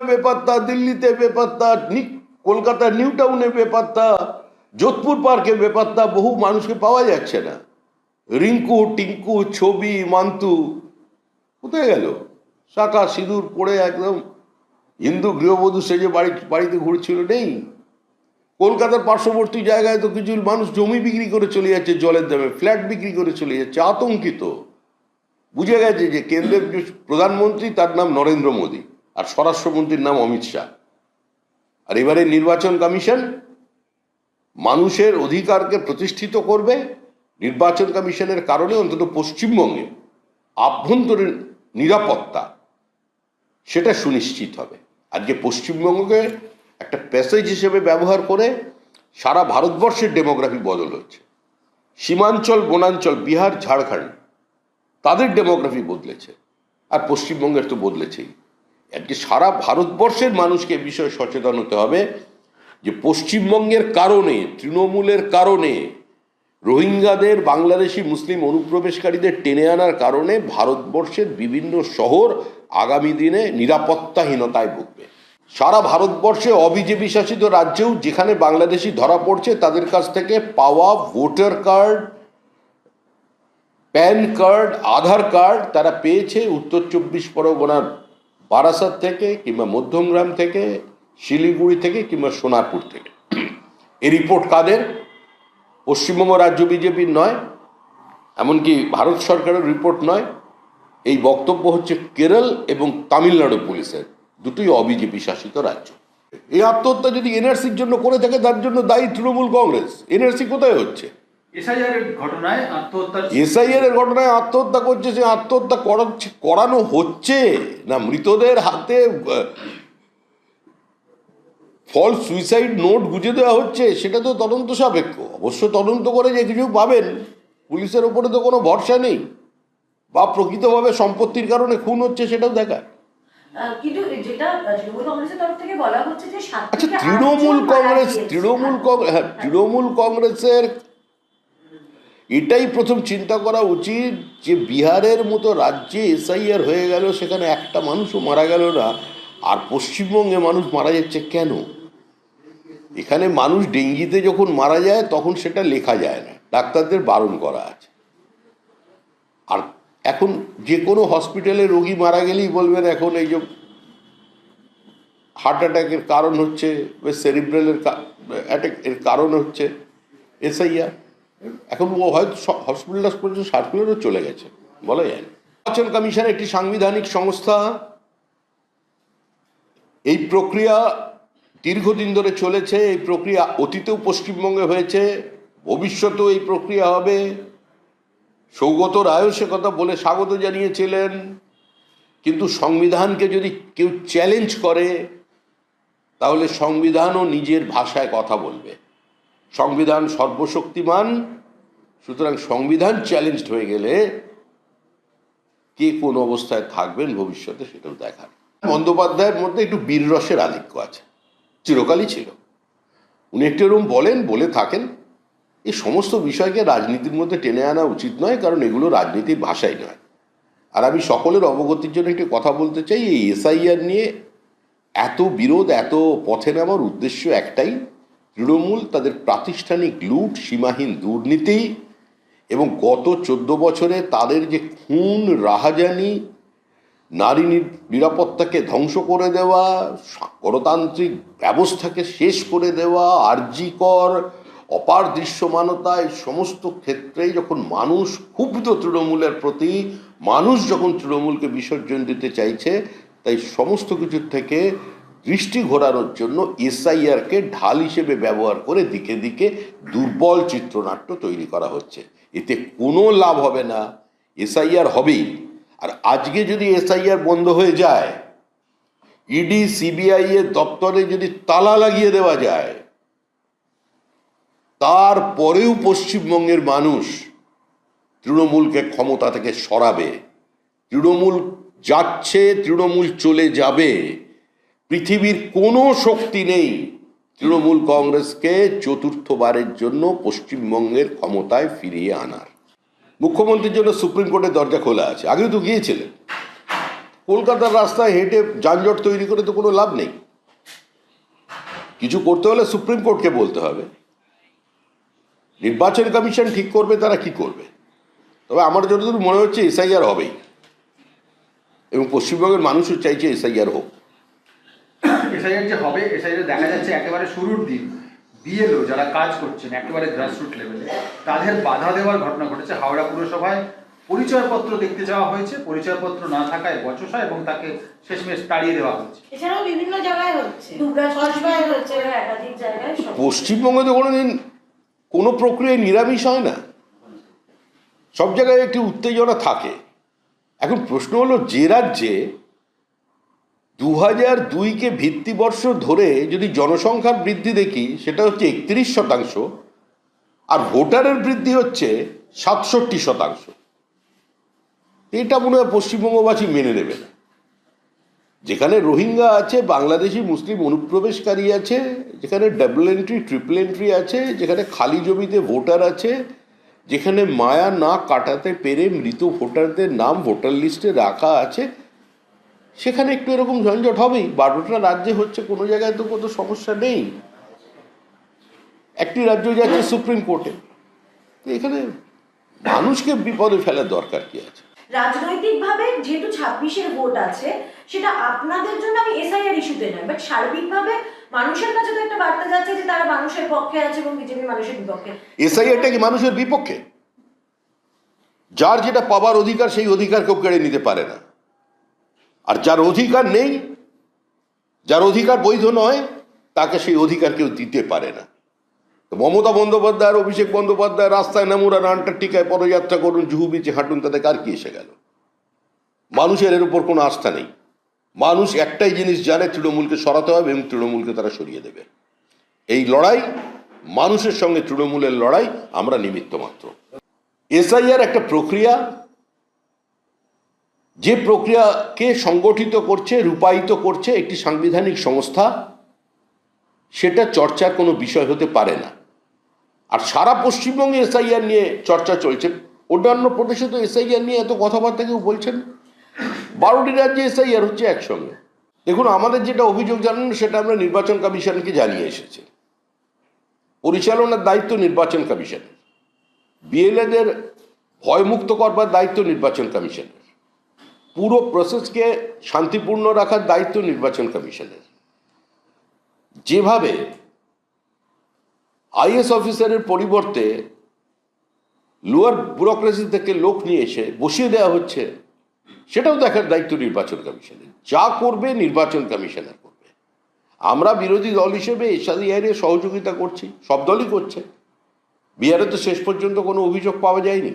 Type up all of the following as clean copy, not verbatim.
বেপাত্তা, দিল্লিতে বেপাত্তা, কলকাতার নিউ টাউনে বেপাত্তা, যোধপুর পার্কে বেপাত্তা, বহু মানুষকে পাওয়া যাচ্ছে না। রিঙ্কু, টিঙ্কু, ছবি, মান্তু কোথায় গেল? শাঁখা সিঁদুর পরে একদম হিন্দু গৃহবধূ সেজে বাড়িতে ঘুরছিল, নেই। কলকাতার পার্শ্ববর্তী জায়গায় তো কিছু মানুষ জমি বিক্রি করে চলে যাচ্ছে, জলের দামে ফ্ল্যাট বিক্রি করে চলে যাচ্ছে, আতঙ্কিত। বুঝে গেছে যে কেন্দ্রের প্রধানমন্ত্রী তার নাম নরেন্দ্র মোদী আর স্বরাষ্ট্রমন্ত্রীর নাম অমিত শাহ। আর এবারে নির্বাচন কমিশন মানুষের অধিকারকে প্রতিষ্ঠিত করবে। নির্বাচন কমিশনের কারণে অন্তত পশ্চিমবঙ্গে আভ্যন্তরীণ নিরাপত্তা সেটা সুনিশ্চিত হবে। আজকে পশ্চিমবঙ্গকে একটা প্যাসেজ হিসেবে ব্যবহার করে সারা ভারতবর্ষের ডেমোগ্রাফি বদল হচ্ছে। সীমাঞ্চল, বনাঞ্চল, বিহার, ঝাড়খণ্ড, তাদের ডেমোগ্রাফি বদলেছে, আর পশ্চিমবঙ্গের তো বদলেছেই। আজকে সারা ভারতবর্ষের মানুষকে এ বিষয়ে সচেতন হতে হবে যে পশ্চিমবঙ্গের কারণে, তৃণমূলের কারণে, রোহিঙ্গাদের, বাংলাদেশি মুসলিম অনুপ্রবেশকারীদের টেনে আনার কারণে ভারতবর্ষের বিভিন্ন শহর আগামী দিনে নিরাপত্তাহীনতায় ভুগবে। সারা ভারতবর্ষে অবিজেপি শাসিত রাজ্যেও যেখানে বাংলাদেশি ধরা পড়ছে তাদের কাছ থেকে পাওয়া ভোটার কার্ড, প্যান কার্ড, আধার কার্ড তারা পেয়েছে উত্তর 24 পরগনার বারাসাত থেকে, কিংবা মধ্যমগ্রাম থেকে, শিলিগুড়ি থেকে, কিংবা সোনারপুর থেকে। এই রিপোর্ট কাদের? পশ্চিমবঙ্গ রাজ্য বিজেপির নয়, এমনকি ভারত সরকারের রিপোর্ট নয়। এই বক্তব্য হচ্ছে কেরল এবং তামিলনাড়ু পুলিশের, দুটোই অবিজেপি শাসিত রাজ্য। এই আত্মহত্যা যদি এনআরসির জন্য করে থাকে তার জন্য দায়ী তৃণমূল কংগ্রেস। এনআরসি কোথায় হচ্ছে? এসআইআর এর ঘটনায় আত্মহত্যা করছে, সে আত্মহত্যা করানো হচ্ছে না মৃতদের হাতে ফলস সুইসাইড নোট গুঁজে দেওয়া হচ্ছে, সেটা তো তদন্ত সাপেক্ষ। অবশ্য তদন্ত করে যে কিছু পাবেন, পুলিশের ওপরে তো কোনো ভরসা নেই, বা প্রকৃতভাবে সম্পত্তির কারণে খুন হচ্ছে সেটাও দেখা। কিন্তু যেটা তৃণমূল কংগ্রেসের তরফ থেকে বলা হচ্ছে যে আচ্ছা, তৃণমূল কংগ্রেসের এটাই প্রথম চিন্তা করা উচিত যে বিহারের মতো রাজ্যে এসআইআর হয়ে গেল, সেখানে একটা মানুষও মারা গেল না, আর পশ্চিমবঙ্গে মানুষ মারা যাচ্ছে কেন? এখানে মানুষ ডেঙ্গিতে যখন মারা যায় তখন সেটা লেখা যায় না, ডাক্তারদের বারণ করা আছে। আর এখন যে কোনো হসপিটালে রোগী মারা গেলেই বলবেন এখন এই যে হার্ট অ্যাটাকের কারণ হচ্ছে, সেরিব্রালের অ্যাটাকের কারণ হচ্ছে এসআইআর। এখন ও হয়তো হসপিটাল সার্কুলারও চলে গেছে, বলা যায় না। নির্বাচন কমিশন একটি সাংবিধানিক সংস্থা। এই প্রক্রিয়া দীর্ঘদিন ধরে চলেছে, এই প্রক্রিয়া অতীতেও পশ্চিমবঙ্গে হয়েছে, ভবিষ্যতেও এই প্রক্রিয়া হবে। সৌগত রায়ও সে কথা বলে স্বাগত জানিয়েছিলেন। কিন্তু সংবিধানকে যদি কেউ চ্যালেঞ্জ করে তাহলে সংবিধানও নিজের ভাষায় কথা বলবে। সংবিধান সর্বশক্তিমান, সুতরাং সংবিধান চ্যালেঞ্জড হয়ে গেলে কে কোন অবস্থায় থাকবেন ভবিষ্যতে সেটাও দেখার। বন্দ্যোপাধ্যায়ের মধ্যে একটু বীররসের আধিক্য আছে, চিরকালই ছিল। উনি একটু এরকম বলে থাকেন। এই সমস্ত বিষয়কে রাজনীতির মধ্যে টেনে আনা উচিত নয়, কারণ এগুলো রাজনীতির ভাষাই নয়। আর আমি সকলের অবগতির জন্য একটি কথা বলতে চাই, এই এসআইআর নিয়ে এত বিরোধ, এত পথে নামার উদ্দেশ্য একটাই, তৃণমূল তাদের প্রাতিষ্ঠানিক লুট, সীমাহীন দুর্নীতি এবং গত 14 বছরে তাদের যে খুন, রাহাজানি, নারী নিরাপত্তাকে ধ্বংস করে দেওয়া, গণতান্ত্রিক ব্যবস্থাকে শেষ করে দেওয়া, আরজিকর, অপার দৃশ্যমানতা, এই সমস্ত ক্ষেত্রেই যখন মানুষ ক্ষুব্ধ তৃণমূলের প্রতি, মানুষ যখন তৃণমূলকে বিসর্জন দিতে চাইছে, তাই সমস্ত কিছুর থেকে দৃষ্টি ঘোরানোর জন্য এসআইআরকে ঢাল হিসেবে ব্যবহার করে দিকে দিকে দুর্বল চিত্রনাট্য তৈরি করা হচ্ছে। এতে কোনো লাভ হবে না, এসআইআর হবেই। আর আজকে যদি এসআইআর বন্ধ হয়ে যায়, ইডি সিবিআই এর দপ্তরে যদি তালা লাগিয়ে দেওয়া যায়, তারপরেও পশ্চিমবঙ্গের মানুষ তৃণমূলকে ক্ষমতা থেকে সরাবে। তৃণমূল যাচ্ছে, তৃণমূল চলে যাবে। পৃথিবীর কোনো শক্তি নেই তৃণমূল কংগ্রেসকে চতুর্থবারের জন্য পশ্চিমবঙ্গের ক্ষমতায় ফিরিয়ে আনার। মুখ্যমন্ত্রীর জন্য সুপ্রিম কোর্টের দরজা খোলা আছে, আগেও তো গিয়েছিলেন। কলকাতার রাস্তায় হেঁটে যানজট তৈরি করে তো কোনো লাভ নেই। কিছু করতে হলে সুপ্রিম কোর্টকে বলতে হবে, নির্বাচন কমিশন ঠিক করবে তারা কি করবে। তবে আমার যতদূর মনে হচ্ছে এসআইআর হবেই, এবং পশ্চিমবঙ্গের মানুষও চাইছে এসআইআর হোক। এসআইআর যে হবে, এসআইআর দেখা যাচ্ছে একেবারে শুরুর দিন বিএলও যারা কাজ করছেন একেবারে গ্রাসরুট লেভেলে, তাদের বাধা দেওয়ার ঘটনা ঘটেছে। হাওড়া পুরসভায় পরিচয়পত্র দেখতে যাওয়া হয়েছে, পরিচয়পত্র না থাকায় বচসা এবং তাকে শেষমেশ তাড়িয়ে দেওয়া হয়েছে। এছাড়াও বিভিন্ন জায়গায় হচ্ছে, দুবরাজপুরে হচ্ছে, একাধিক জায়গায়। পশ্চিমবঙ্গে তো কোনোদিন কোনো প্রক্রিয়ায় নিরামিষ হয় না, সব জায়গায় একটি উত্তেজনা থাকে। এখন প্রশ্ন হলো, যে রাজ্যে 2002-কে ভিত্তিবর্ষ ধরে যদি জনসংখ্যার বৃদ্ধি দেখি সেটা হচ্ছে 31%, আর ভোটারের বৃদ্ধি হচ্ছে 67%, এটা মনে হয় পশ্চিমবঙ্গবাসী মেনে নেবে না। যেখানে রোহিঙ্গা আছে, বাংলাদেশি মুসলিম অনুপ্রবেশকারী আছে, যেখানে ডাবল এন্ট্রি ট্রিপল এন্ট্রি আছে, যেখানে খালি জমিতে ভোটার আছে, যেখানে মায়া না কাটাতে পেরে মৃত ভোটারদের নাম ভোটার লিস্টে রাখা আছে, সেখানে একটু এরকম ঝঞ্ঝট হবেই। 12টা রাজ্যে হচ্ছে, কোনো জায়গায় তো কোনো সমস্যা নেই। একটি রাজ্য যাচ্ছে সুপ্রিম কোর্টে, তো এখানে মানুষকে বিপদে ফেলার দরকার কি আছে? রাজনৈতিকভাবে যেহেতু 26-এর ভোট আছে, সেটা আপনাদের জন্য আমি এসআইআর ইস্যুতে নয়, বাট সার্বিকভাবে মানুষের কাছে তো একটা বার্তা যাচ্ছে যে তারা মানুষের পক্ষে আছে এবং বিজেপি মানুষের বিপক্ষে। এসআইআরটা কি মানুষের বিপক্ষে? যার যেটা পাবার অধিকার, সেই অধিকার কেউ কেড়ে নিতে পারে না। আর যার অধিকার নেই, যার অধিকার বৈধ নয়, তাকে সেই অধিকার কেউ দিতে পারে না। মমতা বন্দ্যোপাধ্যায় আর অভিষেক বন্দ্যোপাধ্যায় রাস্তায় নামুন আর আন্টার্কটিকায় পদযাত্রা করুন, জুহু বিচে হাঁটুন, তাদের কার কি এসে গেল? মানুষের এর উপর কোনো আস্থা নেই। মানুষ একটাই জিনিস জানে, তৃণমূলকে সরাতে হবে এবং তৃণমূলকে তারা সরিয়ে দেবে। এই লড়াই, মানুষের সঙ্গে তৃণমূলের লড়াই, আমরা নিমিত্ত মাত্র। এসআইআর একটা প্রক্রিয়া, যে প্রক্রিয়াকে সংগঠিত করছে, রূপায়িত করছে একটি সাংবিধানিক সংস্থা, সেটা চর্চার কোনো বিষয় হতে পারে না। আর সারা পশ্চিমবঙ্গে এসআইআর নিয়ে চর্চা চলছে, অন্যান্য প্রদেশে তো এসআইআর নিয়ে এত কথাবার্তা কেউ বলছেন। 12টি রাজ্যে এসআইআর হচ্ছে একসঙ্গে। দেখুন, আমাদের যেটা অভিযোগ জানান সেটা আমরা নির্বাচন কমিশনকে জানিয়ে এসেছি। পরিচালনার দায়িত্ব নির্বাচন কমিশনের, বিএলএদের ভয়মুক্ত করবার দায়িত্ব নির্বাচন কমিশনের, পুরো প্রসেসকে শান্তিপূর্ণ রাখার দায়িত্ব নির্বাচন কমিশনের। যেভাবে আইএস অফিসারের পরিবর্তে লোয়ার ব্যুরোক্রেসি থেকে লোক নিয়ে এসে বসিয়ে দেওয়া হচ্ছে, সেটাও দেখার দায়িত্ব নির্বাচন কমিশনের। যা করবে নির্বাচন কমিশনার করবে। আমরা বিরোধী দল হিসেবে এসআইআরে সহযোগিতা করছি, সব দলই করছে। বিহারে তো শেষ পর্যন্ত কোনো অভিযোগ পাওয়া যায়নি।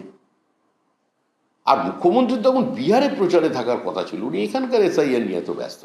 আর মুখ্যমন্ত্রী তখন বিহারে প্রচারে থাকার কথা ছিল, উনি এখানকার এসআইআর নিয়ে এত ব্যস্ত।